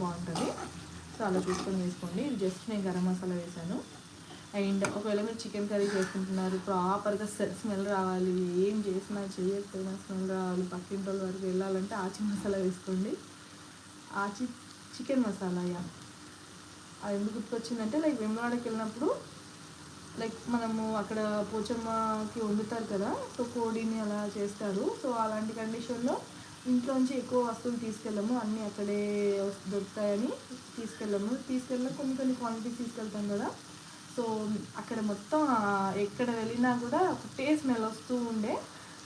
బాగుంటుంది. సో అలా చూసుకొని వేసుకోండి. ఇది జస్ట్ నేను గరం మసాలా వేసాను. అండ్ ఒకవేళ మీరు చికెన్ కర్రీ చేసుకుంటున్నారు, ప్రాపర్గా స్మెల్ రావాలి, ఏం చేసినా చేయకపోయినా స్మెల్ రావాలి, పక్కింటి వాళ్ళ వరకు వెళ్ళాలంటే ఆచి మసాలా వేసుకోండి. ఆచి చికెన్ మసాలా. అది ఎందుకు గుర్తొచ్చిందంటే లైక్ వేములవాడకి వెళ్ళినప్పుడు లైక్ మనము అక్కడ పోచమ్మకి వండుతారు కదా, సో కోడిని అలా చేస్తారు. సో అలాంటి కండిషన్లో ఇంట్లోంచి ఎక్కువ వస్తువులు తీసుకెళ్ళము, అన్నీ అక్కడే దొరుకుతాయని తీసుకెళ్ళిన కొన్ని క్వాంటిటీస్ తీసుకెళ్తాం కదా. సో అక్కడ మొత్తం ఎక్కడ వెళ్ళినా కూడా ఒకటే స్మెల్ వస్తూ ఉండే.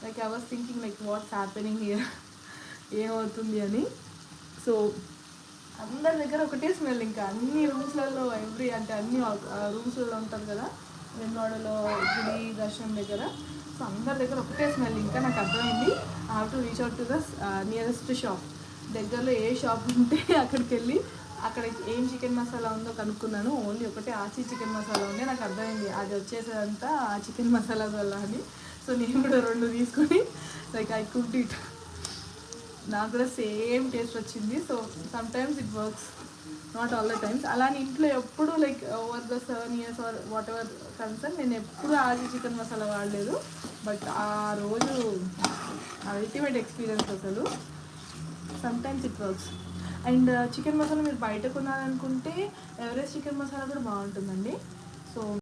Like I was thinking like what's happening here, ఏమవుతుంది అని. సో అందరి దగ్గర ఒకటే స్మెల్, ఇంకా అన్ని రూమ్స్లలో అంటే అన్ని రూమ్స్లలో ఉంటారు కదా వెన్వాడలో గుడి దర్శనం దగ్గర. సో అందరి దగ్గర ఒకటే స్మెల్. ఇంకా నాకు అర్థమైంది I have to reach out to the nearest shop. దగ్గరలో ఏ షాప్ ఉంటే అక్కడికి వెళ్ళి అక్కడ ఏం చికెన్ మసాలా ఉందో కనుక్కున్నాను. ఓన్లీ ఒకటే ఆచి చికెన్ మసాలా ఉండే. నాకు అర్థమైంది అది వచ్చేసేదంతా ఆ చికెన్ మసాలా వల్ల అని. సో నేను కూడా 2 తీసుకొని లైక్ ఐ కుక్డ్ ఇట్. నాకు కూడా సేమ్ టేస్ట్ వచ్చింది. So sometimes it works, not all the times. అలానే ఇంట్లో ఎప్పుడు like over the 7 years or whatever concern నేను ఎప్పుడు ఆచి చికెన్ మసాలా వాడలేదు. బట్ ఆ రోజు అల్టిమేట్ ఎక్స్పీరియన్స్ అసలు. Sometimes it works. And chicken masala మీరు బయట కొనాలనుకుంటే ఎవరెస్ట్ చికెన్ మసాలా కూడా బాగుంటుందండి. సో